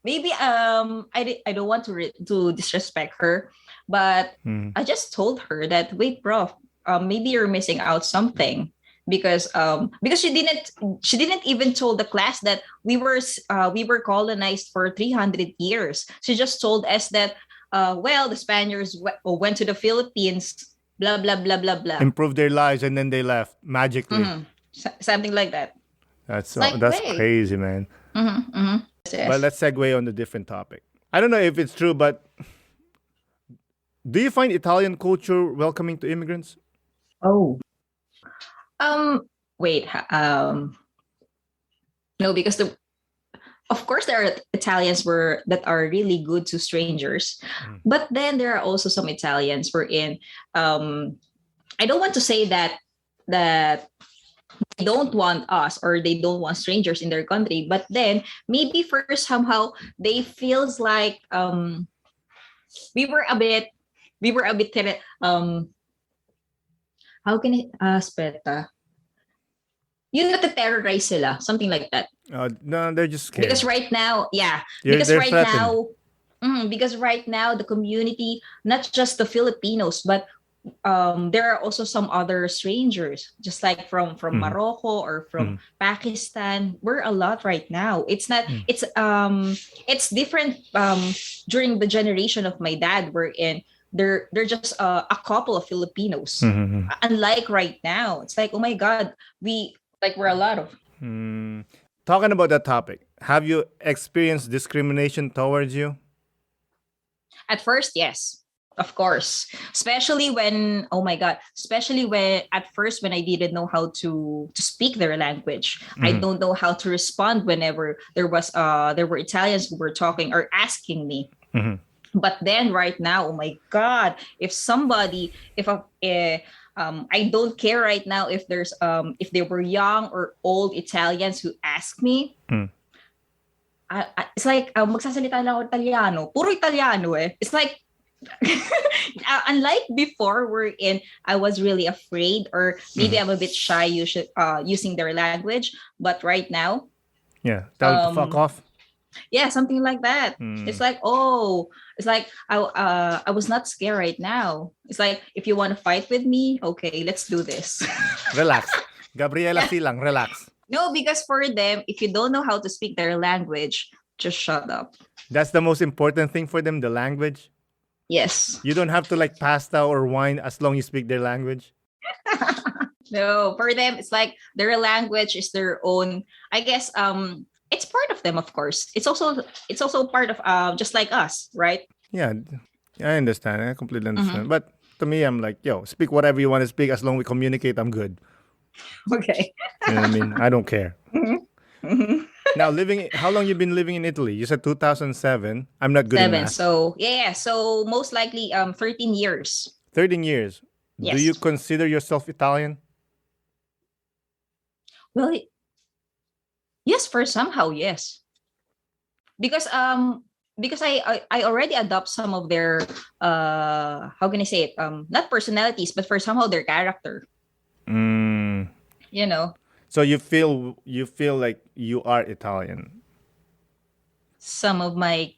maybe I don't want to disrespect her, but I just told her that, wait, prof, maybe you're missing out something, because she didn't even told the class that we were colonized for 300 years. She just told us that well, the Spaniards went to the Philippines, blah blah blah blah blah. Improve their lives and then they left magically. Something like that. That's It's like, that's wait. crazy, man. But Yes. let's segue on a different topic. I don't know if it's true, but do you find Italian culture welcoming to immigrants? Oh. Wait. No, because of course there are Italians that are really good to strangers, but then there are also some Italians wherein I don't want to say that they don't want us or they don't want strangers in their country, but then maybe first somehow they feels like we were a bit how can it aspetta? Yun terrorize sila, something like that. No, they're just scared. Because right now, They're threatened. Because right now the community, not just the Filipinos, but there are also some other strangers, just like from Morocco or from Pakistan. We're a lot right now. It's not. It's different. During the generation of my dad, they're just a couple of Filipinos. Unlike right now, it's like, oh my God, we're a lot of. Talking about that topic, have you experienced discrimination towards you? At first, yes. Of course, especially when, oh my God, especially when at first when I didn't know how to speak their language. I don't know how to respond whenever there were Italians who were talking or asking me. But then right now, oh my God, I don't care right now if if they were young or old Italians who ask me. It's like magsasalita lang ako Italiano. Puro Italiano eh. It's like unlike before I was really afraid or maybe I'm a bit shy using their language, but right now tell them to fuck off. Yeah, something like that. It's like I was not scared right now. It's like, if you want to fight with me, okay, let's do this. Relax, Gabriela Silang, relax. No, because for them, if you don't know how to speak their language, just shut up. That's the most important thing for them, the language. Yes. You don't have to like pasta or wine as long as you speak their language. No, for them, it's like their language is their own. I guess it's part of them, of course. It's also part of just like us, right? Yeah, I understand. I completely understand. But to me, I'm like, yo, speak whatever you want to speak as long as we communicate. I'm good. Okay. You know what I mean? I don't care. Now, how long you been living in Italy? You said 2007. I'm not good in math. So so most likely 13 years. 13 years. Yes. Do you consider yourself Italian? Well, yes, for somehow, yes. Because I already adopt some of their how can I say it? Not personalities, but for somehow their character. You know. So you feel like you are Italian. Some of my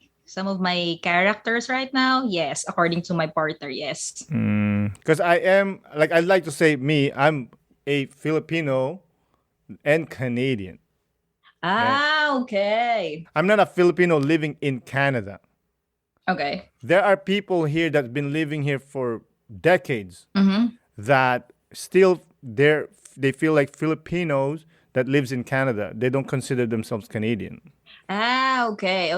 characters right now, yes, according to my partner, yes. Because I'd like to say I'm a Filipino and Canadian. Okay. I'm not a Filipino living in Canada. Okay. There are people here that's been living here for decades that still they feel like Filipinos that lives in Canada. They don't consider themselves Canadian. Okay.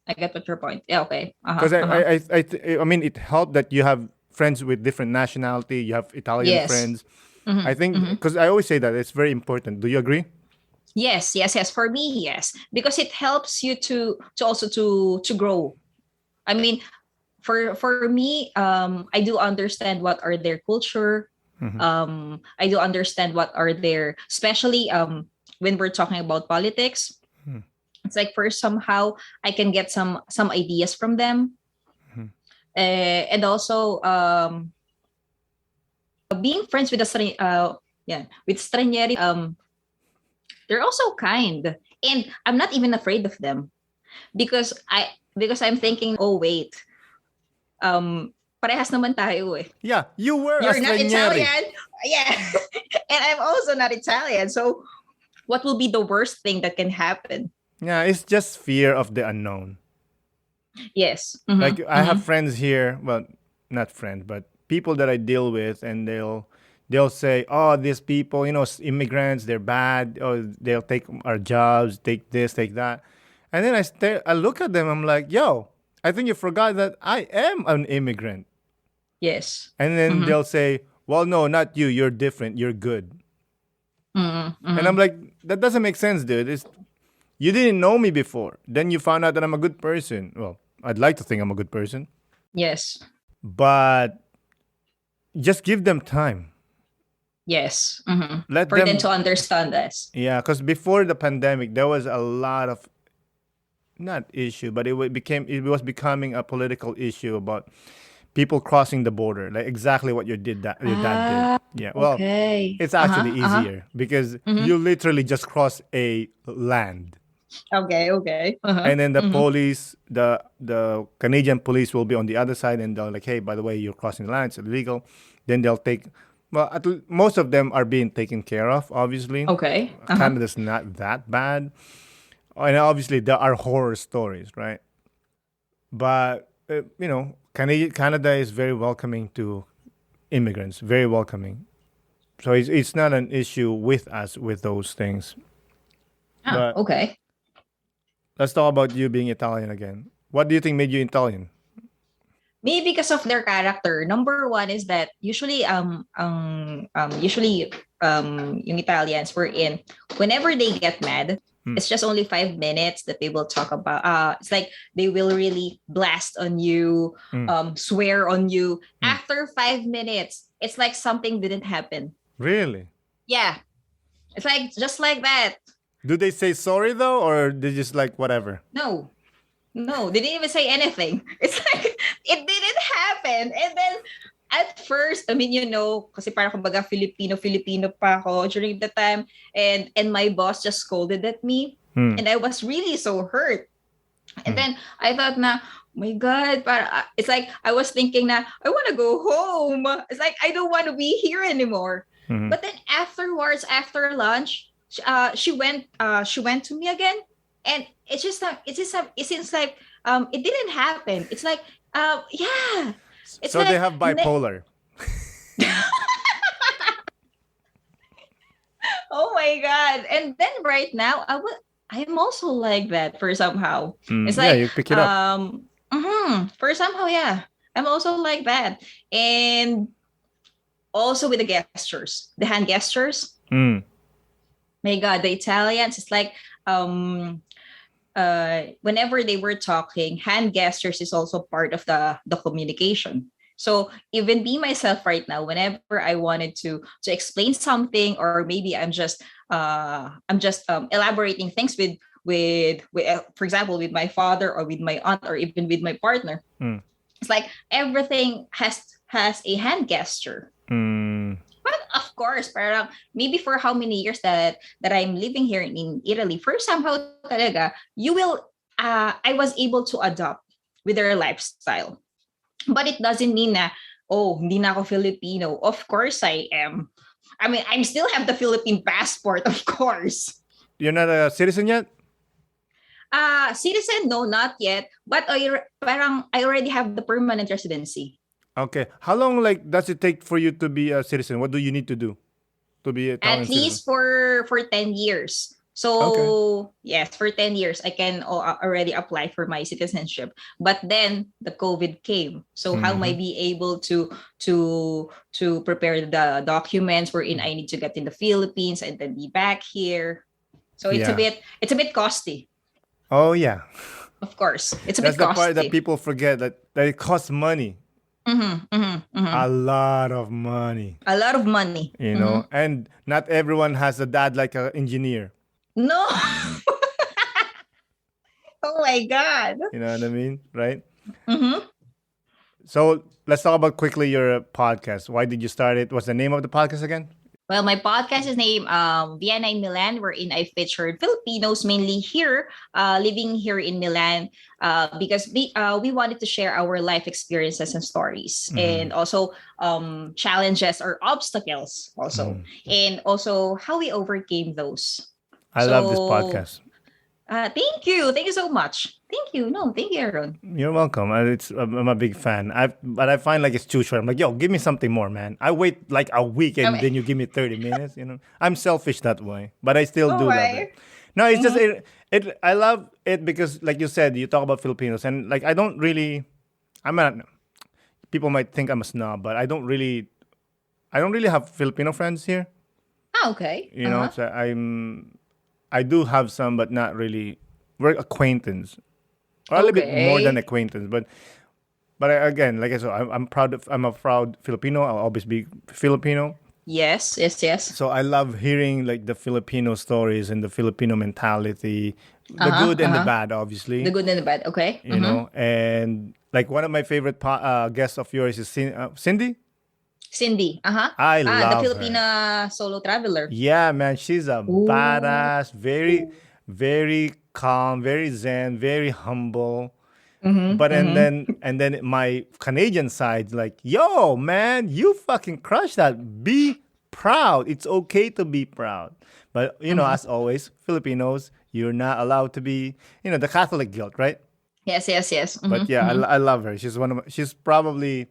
I get what your point. Yeah, okay. Because I mean, it helped that you have friends with different nationality. You have Italian friends. I think because I always say that it's very important. Do you agree? Yes. For me, yes, because it helps you to also to grow. I mean, for me, I do understand what are their culture. I do understand what are their, especially when we're talking about politics. It's like first somehow I can get some ideas from them, and also being friends with with Straniera. They're also kind, and I'm not even afraid of them because I'm thinking, oh wait, parehas naman tayo eh. Yeah, you're not Italian, yeah, and I'm also not Italian. So, what will be the worst thing that can happen? Yeah, it's just fear of the unknown. Yes. Like I have Mm-hmm. friends here, well, not friends, but people that I deal with, and they'll say, "Oh, these people, immigrants, they're bad. Oh, they'll take our jobs, take this, take that." And then I look at them, I'm like, "Yo, I think you forgot that I am an immigrant." Yes. And then Mm-hmm. they'll say, "Well, no, not you. You're different. You're good." Mm-hmm. And I'm Mm-hmm. like, "That doesn't make sense, dude. You didn't know me before. Then you found out that I'm a good person. Well, I'd like to think I'm a good person, Yes. but just give them time. Yes. Mm-hmm. Let For them to them, understand us. yeah, because before the pandemic, there was a lot of not issue, but it was becoming a political issue about people crossing the border, like exactly what your dad did. Ah, Yeah, well, okay. it's actually Uh-huh. Uh-huh. easier because Mm-hmm. you literally just cross a land, Okay, okay. Uh-huh. and then the Mm-hmm. police, the Canadian police will be on the other side, and they're like, "Hey, by the way, you're crossing the line; it's illegal." Then they'll take. Well, most of them are being taken care of. Obviously, Okay. Uh-huh. Canada's not that bad, and obviously there are horror stories, right? But Canada is very welcoming to immigrants, very welcoming. So it's not an issue with us with those things. Ah, But okay. let's talk about you being Italian again. What do you think made you Italian? Maybe because of their character. Number one is that usually yung Italians were in whenever they get mad, Hmm. it's just only 5 minutes that they will talk about. It's like they will really blast on you, Hmm. swear on you. Hmm. After 5 minutes, it's like something didn't happen. Really? Yeah, it's like just like that. Do they say sorry though, or they just like whatever? No, no, they didn't even say anything. It's like it didn't happen. And then at first, I mean, kasi parang kumbaga Filipino pa ako during the time, and my boss just scolded at me, Hmm. and I was really so hurt. And Hmm. then I thought na, my God, it's like I was thinking na I want to go home. It's like I don't want to be here anymore. Hmm. But then afterwards, after lunch, she went to me again, and it seems like it didn't happen. It's like yeah, it's So they like have bipolar. oh my God. And then right now I'm also like that for somehow. It's Yeah, like you pick it up. for somehow, yeah, I'm also like that. And also with the gestures, the hand gestures. Hmm. My God, the Italians, it's like whenever they were talking, hand gestures is also part of the communication. So even me myself right now, whenever I wanted to explain something, or maybe I'm just elaborating things with for example, with my father or with my aunt or even with my partner, Hmm. it's like everything has a hand gesture. Hmm. But of course, parang maybe for how many years that I'm living here in Italy, for somehow talaga, I was able to adopt with their lifestyle. But it doesn't mean na, oh, hindi na ako Filipino. Of course I am. I mean, I still have the Philippine passport, of course. You're not a citizen yet? Citizen, no, not yet. But parang I already have the permanent residency. Okay. How long does it take for you to be a citizen? What do you need to do to be an Italian At citizen? least for 10 years. Okay. So, yes, for 10 years, I can already apply for my citizenship. But then the COVID came. So how am I be able to prepare the documents wherein I need to get in the Philippines and then be back here? So Yeah. it's a bit costly. Oh yeah. Of course, it's a That's bit the part that costly. people forget that it costs money. A lot of money. A lot of money. And not everyone has a dad like an engineer. No. Oh my God. You know what I mean? Right? Mm-hmm. So let's talk about quickly your podcast. Why did you start it? What's the name of the podcast again? Well, my podcast is named Vienna in Milan, wherein I featured Filipinos mainly here, living here in Milan, because we wanted to share our life experiences and stories, and also challenges or obstacles, also, and also how we overcame those. I love this podcast. Thank you so much. Thank you. No, thank you, Aaron. You're welcome. I'm a big fan. But I find like it's too short. I'm like, yo, give me something more, man. I wait like a week and Okay. then you give me 30 minutes. I'm selfish that way, but I still Oh, do love why? it. No, it's just Mm-hmm. I love it because, like you said, you talk about Filipinos and like I don't really. I'm not. People might think I'm a snob, but I don't really have Filipino friends here. Ah, okay. Uh-huh. So I do have some, but not really. We're acquaintance, or a little bit more than Okay. acquaintance. But again, like I said, I'm a proud Filipino. I'll always be Filipino. Yes, yes, yes. So I love hearing like the Filipino stories and the Filipino mentality, the Uh-huh. good and the Uh-huh. bad, The obviously. good and the bad. Okay. Mm-hmm. And like one of my favorite guests of yours is Cindy. Cindy. Uh-huh. I Ah, the love her. Filipina solo traveler. Yeah, man, she's a Ooh. badass. Very, very calm, very zen, very humble. Mm-hmm. But Mm-hmm. and then my Canadian side, like, yo, man, you fucking crushed that. Be proud. It's okay to be proud. But Mm-hmm. as always, Filipinos, you're not allowed to be, the Catholic guilt, right? Yes, yes, yes. But Mm-hmm. yeah, Mm-hmm. I love her. She's probably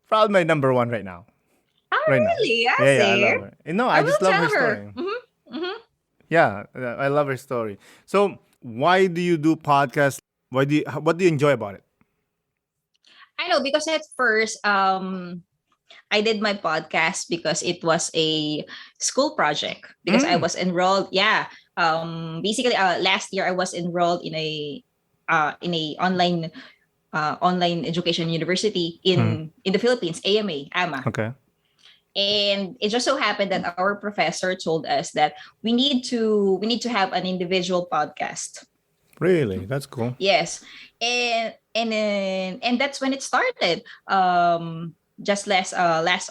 my number one right now. Ah, Right now. really? I Yeah, I see. love her. And no, I I will just love her tell her. story. Mm-hmm. Mm-hmm. Yeah, I love her story. So, why do you do podcasts? What do you enjoy about it? I know because at first, I did my podcast because it was a school project because I Mm, was enrolled. Yeah. Basically, last year I was enrolled in a online education university mm, in the Philippines, AMA. okay. And it just so happened that our professor told us that we need to have an individual podcast. Really? That's cool. Yes, and that's when it started. Just last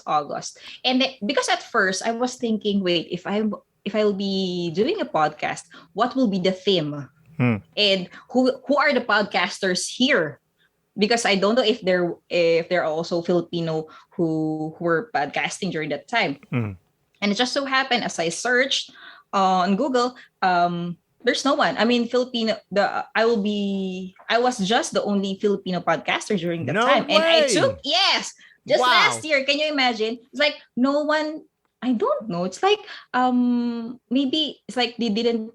August, and because at first I was thinking, wait, if I will be doing a podcast, what will be the theme, Mm, and who are the podcasters here? Because I don't know if there are also Filipino who were podcasting during that time. mm. And it just so happened as I searched on Google, there's no one. I mean, Filipino. I was just the only Filipino podcaster during that No time, and I way. took yes, just last Wow. year. Can you imagine? It's like no one. I don't know. It's like maybe it's like they didn't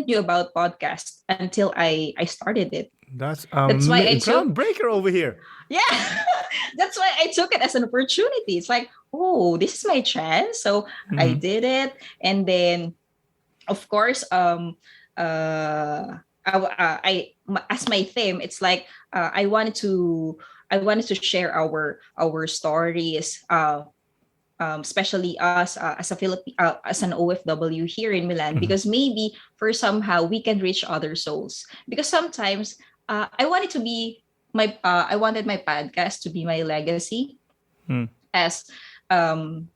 knew about podcast until I started it. That's That's why I took groundbreaker over here. yeah, that's why I took it as an opportunity. It's like, oh, this is my chance. So I Hmm. did it. And then, of course, as my theme, it's like I wanted to share our stories, especially us as a as an OFW here in Milan, Hmm. because maybe for somehow we can reach other souls. Because sometimes I wanted my podcast to be my legacy Mm. as um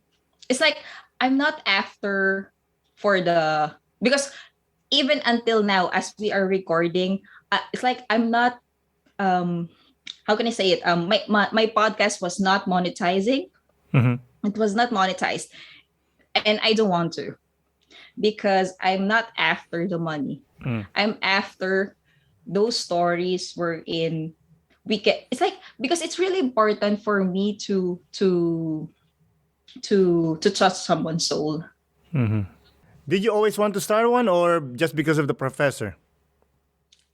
it's like I'm not after for the because even until now as we are recording, it's like I'm not um how can I say it, my podcast was not monetizing. Hmm. It was not monetized, and I don't want to, because I'm not after the money. Mm. I'm after those stories were in we get it's like because it's really important for me to touch someone's soul. Hmm. Did you always want to start one, or just because of the professor?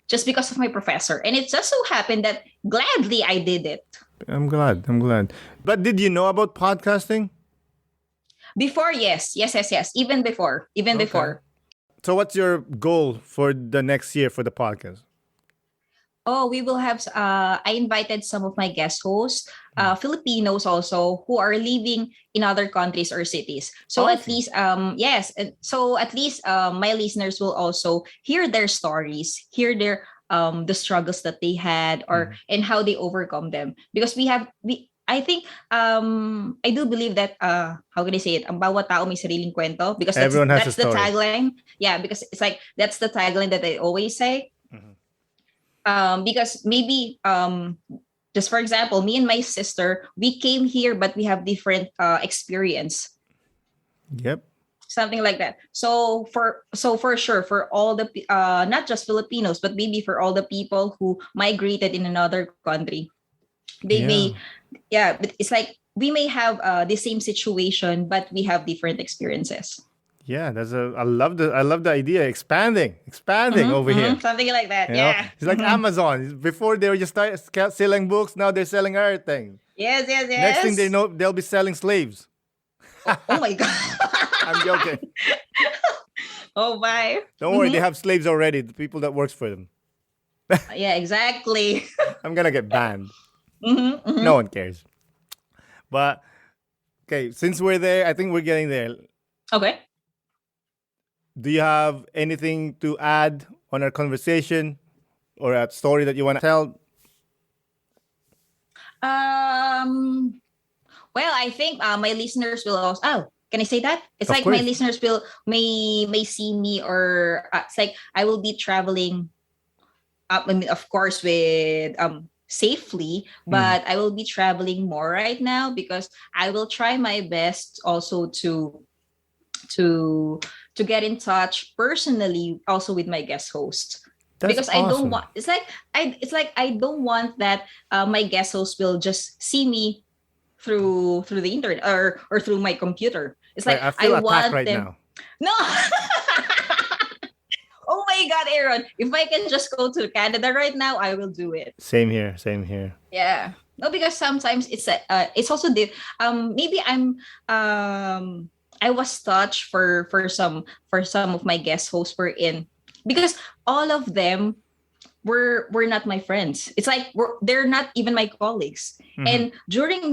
Just because of my professor, and it just so happened that gladly I did it. I'm glad. I'm glad. But did you know about podcasting? Before, yes, even Okay. before. So, what's your goal for the next year for the podcast? Oh, we will have. I invited some of my guest hosts, Mm. Filipinos also, who are living in other countries or cities. So at Awesome. least, yes. So at least, my listeners will also hear their stories, hear their the struggles that they had, or Mhm. and how they overcome them. Because we. I think I do believe that how can I say it? Ang bawat tao may sariling kwento, because Everyone has a that's the story. tagline. Yeah, because it's like that's the tagline that I always say, Mhm. because maybe just for example, me and my sister, we came here but we have different experience. Yep. something like that. So for sure, for all the not just Filipinos, but maybe for all the people who migrated in another country, they Yeah. may, yeah, but it's like we may have the same situation, but we have different experiences. Yeah, I love the idea. Expanding over here. Something like that. You know, Yeah. it's like Amazon. Before they were just selling books, now they're selling everything. Yes, yes, Next thing they yes. know, they'll be selling slaves. Oh my god. I'm joking. Oh my. Don't worry, they have slaves already. The people that works for them. Yeah, exactly. I'm gonna get banned. Mm-hmm, No mm-hmm. one cares. But okay, since we're there, I think we're getting there. Okay. Do you have anything to add on our conversation or a story that you want to tell? Um. Well, I think my listeners will also. Oh, can I say that? It's Of like my course. listeners will may see me, or it's like I will be traveling. I mean, of course, with safely, Mm. but I will be traveling more right now because I will try my best also to to get in touch personally also with my guest host, That's because I don't awesome. want, I don't want that my guest host will just see me through the internet or through my computer. It's Right, like I I feel attacked want right them. now. No. Oh my god, Aaron, if I can just go to Canada right now, I will do it. Same here. Same here. Yeah. No, because sometimes it's also the maybe I was touched for some of my guest hosts were in, because all of them were not my friends. It's like they're not even my colleagues. Mhm. And during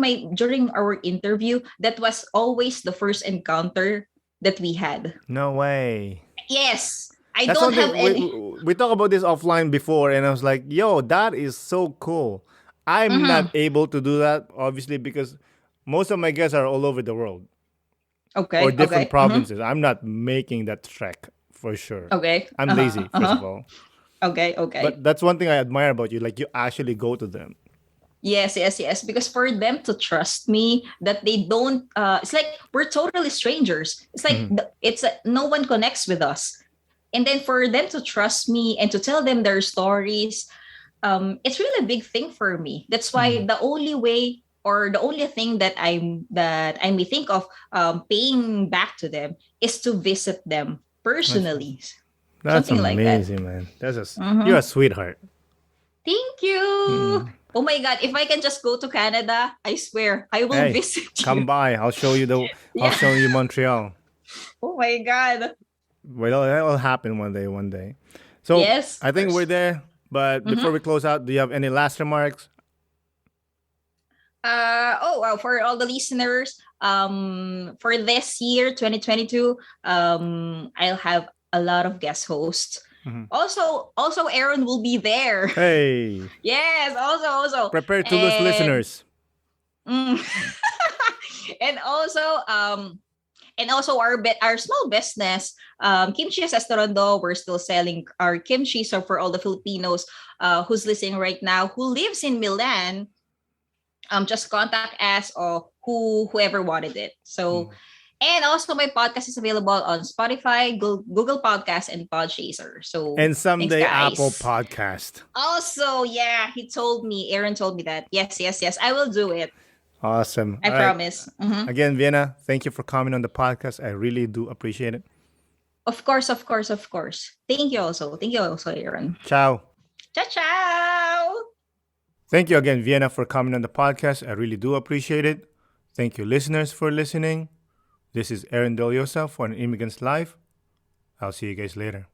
our interview, that was always the first encounter that we had. No way. Yes, I That's don't one have thing any. we talked about this offline before, and I was like, "Yo, that is so cool." I'm not Mhm. able to do that, obviously, because most of my guests are all over the world or Okay, different okay. Mhm. provinces. I'm not making that trek for sure. Okay. I'm Uh-huh. lazy, first of Uh-huh. all. Okay, okay. But that's one thing I admire about you. Like you actually go to them. Yes, yes, yes. Because for them to trust me, that they don't, it's like we're totally strangers. It's like Mhm. no one connects with us. And then for them to trust me and to tell them their stories, it's really a big thing for me. That's why Mhm. the only way or the only thing that I may think of paying back to them is to visit them That's personally, that's something like that. amazing, man. You're a Mm-hmm. sweetheart. Thank you. Mm. Oh my God. If I can just go to Canada, I swear I will Hey, visit come you. by. I'll Yeah. show you Montreal. Oh my God. Well, that will happen one day, one day. So Yes, I of think we're course. there. But before Mm-hmm. we close out, do you have any last remarks? Oh, well, for all the listeners, for this year, 2022, I'll have a lot of guest hosts. Mhm. Also, Aaron will be there. Hey, Yes, also. prepare to lose And listeners. mm, and also, our small business, Kimchi Estorondo, we're still selling our kimchi. So for all the Filipinos who's listening right now who lives in Milan, just contact us or whoever wanted it. So, Mm. and also my podcast is available on Spotify, Google Podcasts, and Podchaser. So And thanks, someday Apple guys. Podcast. Also, yeah, Aaron told me that. Yes, yes, yes, I will do it. Awesome. I All right. promise. Mhm. Again, Vienna, thank you for coming on the podcast. I really do appreciate it. Of course, of course, of course. Thank you also. Thank you also, Aaron. Ciao. Ciao, ciao. Thank you again, Vienna, for coming on the podcast. I really do appreciate it. Thank you, listeners, for listening. This is Aaron Deliosa for An Immigrant's Life. I'll see you guys later.